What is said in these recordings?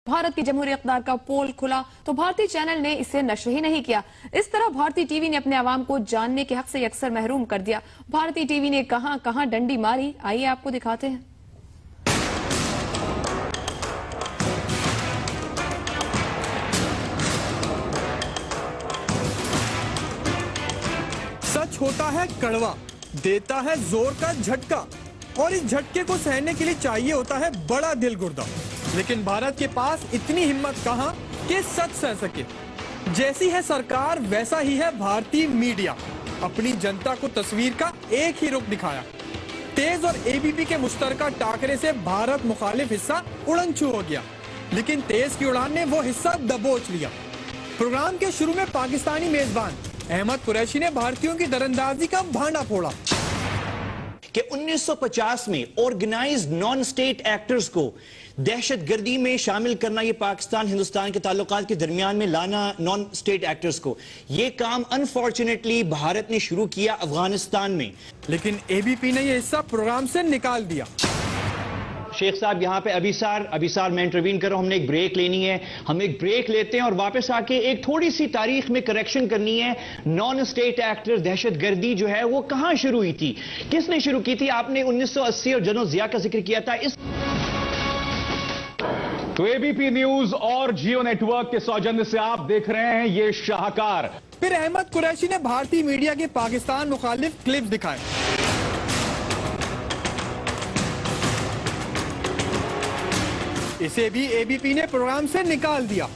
भारत की जमहूरी इक़्तिदार का पोल खुला तो भारतीय चैनल ने इसे नश्र ही नहीं किया। इस तरह भारतीय टीवी ने अपने आवाम को जानने के हक से अक्सर महरूम कर दिया। भारतीय टीवी ने कहां कहां डंडी मारी, आइए आपको दिखाते हैं। सच होता है कड़वा, देता है जोर का झटका, और इस झटके को सहने के लिए चाहिए होता है बड़ा दिल गुर्दा। लेकिन भारत के पास इतनी हिम्मत कहां कि सच सह सके। जैसी है सरकार वैसा ही है भारतीय मीडिया। अपनी जनता को तस्वीर का एक ही रुख दिखाया। तेज और एबीपी के मुश्तरका टाकरे से भारत मुखालिफ हिस्सा उड़नछू हो गया, लेकिन तेज की उड़ान ने वो हिस्सा दबोच लिया। प्रोग्राम के शुरू में पाकिस्तानी मेजबान अहमद कुरैशी ने भारतीयों की दरअंदाजी का भांडा फोड़ा कि 1950 में ऑर्गेनाइज्ड नॉन स्टेट एक्टर्स को दहशतगर्दी में शामिल करना, ये पाकिस्तान हिंदुस्तान के ताल्लुकात के दरमियान में लाना नॉन स्टेट एक्टर्स को, ये काम अनफॉर्चुनेटली भारत ने शुरू किया अफगानिस्तान में। लेकिन एबीपी ने यह हिस्सा प्रोग्राम से निकाल दिया। शेख साहब यहाँ पे अभी मैं इंटरवीन कर रहा हूं, हमने एक ब्रेक लेनी है, हम एक ब्रेक लेते हैं और वापस आके एक थोड़ी सी तारीख में करेक्शन करनी है। नॉन स्टेट एक्टर दहशतगर्दी जो है वो कहां शुरू हुई थी, किसने शुरू की थी? आपने 1980 और जनरल जिया का जिक्र किया था। तो एबीपी न्यूज और जियो नेटवर्क के सौजन्य से आप देख रहे हैं ये शाहकार। फिर अहमद कुरैशी ने भारतीय मीडिया के पाकिस्तान मुखालिफ क्लिप दिखाए। इसे भी एबीपी ने प्रोग्राम से निकाल दिया।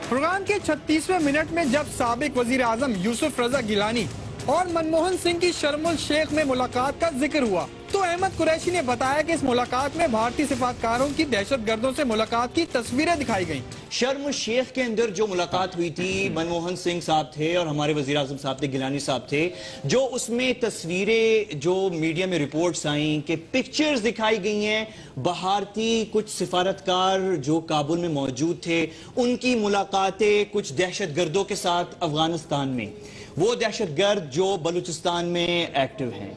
प्रोग्राम के 36वें मिनट में जब साबिक वजीर आजम यूसुफ रजा गिलानी और मनमोहन सिंह की शर्मुल शेख में मुलाकात का जिक्र हुआ, तो अहमद कुरैशी ने बताया कि इस मुलाकात में भारतीय सिफारतकारों की दहशतगर्दों से मुलाकात की तस्वीरें दिखाई गईं। शर्म शेख के अंदर जो मुलाकात हुई थी, मनमोहन सिंह साहब थे और हमारे वजीर आजम साहब थे, गिलानी साहब थे, जो उसमें तस्वीरें जो मीडिया में रिपोर्ट्स आई कि पिक्चर्स दिखाई गई हैं भारतीय कुछ सिफारतकार जो काबुल में मौजूद थे, उनकी मुलाकातें कुछ दहशतगर्दों के साथ अफगानिस्तान में, वो दहशतगर्द जो बलूचिस्तान में एक्टिव हैं।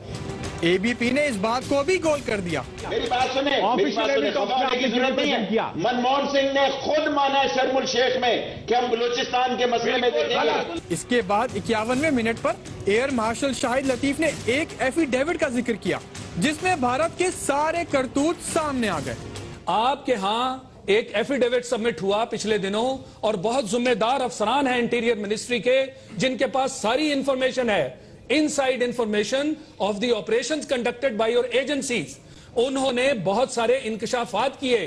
एबीपी ने इस बात को भी गोल कर दिया। मेरी बात सुने, खबरने की जरूरत नहीं है। मनमोहन सिंह ने खुद माना शर्मुल शेख में कि हम बलूचिस्तान के मसले में देखेंगे। इसके बाद 51वें मिनट पर एयर मार्शल शाहिद लतीफ ने एक एफिडेविट का जिक्र किया, जिसमें भारत के सारे करतूत सामने आ गए। आपके यहाँ एक एफिडेविट सबमिट हुआ पिछले दिनों और बहुत जिम्मेदार अफसरान हैं इंटीरियर मिनिस्ट्री के, जिनके पास सारी इंफॉर्मेशन है, inside information of the operations conducted by your agencies. उन्होंने बहुत सारे इंकशाफात किए।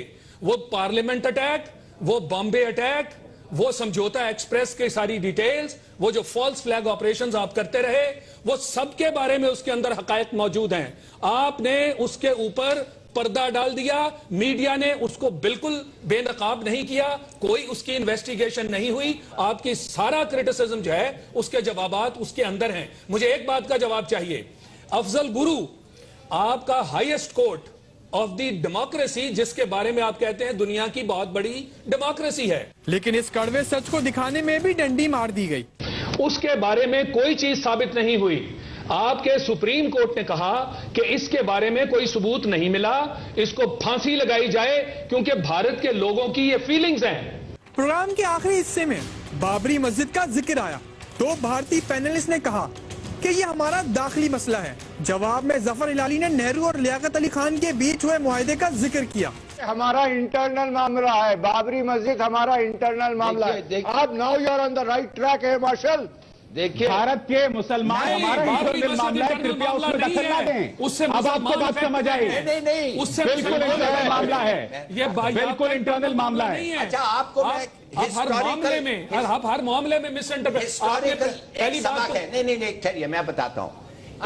वो पार्लियामेंट अटैक, वो बॉम्बे अटैक, वो समझौता एक्सप्रेस के सारी डिटेल्स, वो जो फॉल्स फ्लैग ऑपरेशंस आप करते रहे, वो सबके बारे में उसके अंदर हकायक मौजूद हैं। आपने उसके ऊपर पर्दा डाल दिया, मीडिया ने उसको बिल्कुल बेनकाब नहीं किया, कोई उसकी इन्वेस्टिगेशन नहीं हुई। आपकी सारा क्रिटिसिज्म जो है उसके जवाबात उसके अंदर हैं। मुझे एक बात का जवाब चाहिए, अफजल गुरु आपका highest court of the democracy, जिसके बारे में आप कहते हैं दुनिया की बहुत बड़ी डेमोक्रेसी है, लेकिन इस कड़वे सच को दिखाने में भी डंडी मार दी गई। उसके बारे में कोई चीज साबित नहीं हुई। आपके सुप्रीम कोर्ट ने कहा कि इसके बारे में कोई सबूत नहीं मिला, इसको फांसी लगाई जाए, क्योंकि भारत के लोगों की ये फीलिंग्स हैं। प्रोग्राम के आखिरी हिस्से में बाबरी मस्जिद का जिक्र आया तो भारतीय पैनलिस्ट ने कहा कि ये हमारा दाखिली मसला है। जवाब में जफर हिलाली ने नेहरू और लियाकत अली खान के बीच हुए मुआहदे का जिक्र किया। हमारा इंटरनल मामला है, बाबरी मस्जिद हमारा इंटरनल मामला है। आप now you are on the right track है मार्शल। देखिए, भारत के मुसलमान हमारा इंटरनल मामला है, कृपया उसमें दखल ना दें। उससे अब आपको बात समझ आई? नहीं, उससे बिल्कुल इंटरनल मामला है, ये बिल्कुल इंटरनल मामला है। अच्छा, आपको हर मामले में पहली बात नहीं, चलिए मैं बताता हूँ।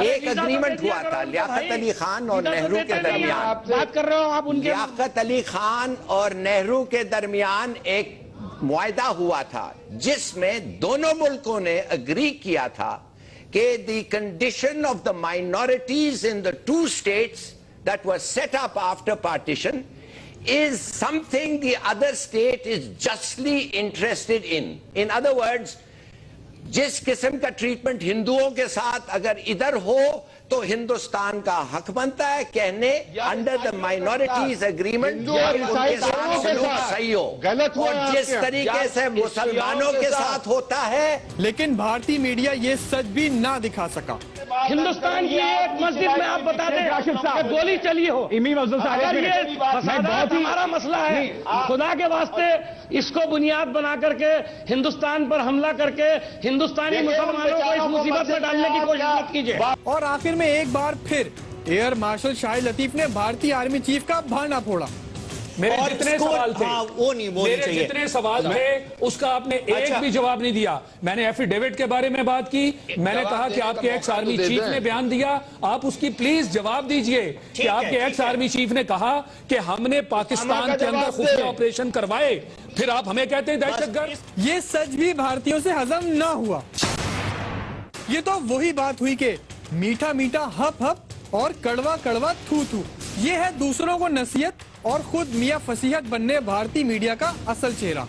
एक एग्रीमेंट हुआ था लियाकत अली खान और नेहरू के दरमियान। बात कर रहे हो आप उनके। लियाकत अली खान और नेहरू के दरमियान एक मुआहदा हुआ था, जिसमें दोनों मुल्कों ने अग्री किया था कि the condition of the minorities in the two states that was set up after partition is something the other state is justly interested in. In other words, जिस किस्म का ट्रीटमेंट हिंदुओं के साथ अगर इधर हो तो हिंदुस्तान का हक बनता है कहने under the minorities agreement Hindu और ईसाई दोनों के साथ सही हो, गलत हुआ और जिस आपके। तरीके से मुसलमानों के साथ होता है। लेकिन भारतीय मीडिया ये सच भी ना दिखा सका। हिंदुस्तान की एक मस्जिद में आप बता दें कि गोली चली हो, अगर ये फसादात हमारा मसला है, खुदा के वास्ते इसको बुनियाद बना करके हिंदुस्तान पर हमला करके हिंदुस्तानी मुसलमानों को इस मुसीबत में डालने की कोशिश मत कीजिए। और आखिर में एक बार फिर एयर मार्शल शाहिद लतीफ ने भारतीय आर्मी चीफ का भाना फोड़ा। मेरे और जितने इसको- सवाल थे, हाँ, वो नहीं बोलनी मेरे चाहिए। जितने सवाल थे उसका आपने एक भी जवाब नहीं दिया। मैंने एफिडेविट के बारे में बात की, मैंने कहा कि आपके एक्स आर्मी चीफ ने बयान दिया, आप उसकी प्लीज जवाब दीजिए कि आपके एक्स आर्मी चीफ ने कहा कि हमने पाकिस्तान के अंदर खुफिया ऑपरेशन करवाए, फिर आप हमें कहते हैं दहशतगर्द। ये सच भी भारतीयों से हजम ना हुआ। ये तो वही बात हुई कि मीठा मीठा हप हप और कड़वा कड़वा थू थू। ये है दूसरों को नसीहत और खुद मियां फसीहत बनने भारतीय मीडिया का असल चेहरा।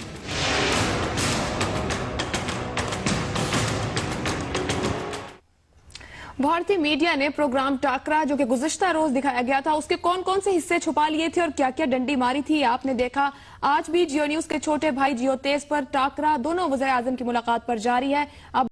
भारतीय मीडिया ने प्रोग्राम टाकरा जो कि गुज़िश्ता रोज दिखाया गया था उसके कौन कौन से हिस्से छुपा लिए थे और क्या क्या डंडी मारी थी आपने देखा। आज भी जियो न्यूज के छोटे भाई जियो तेज पर टाकरा दोनों वज़ीर आज़म की मुलाकात पर जारी है। अब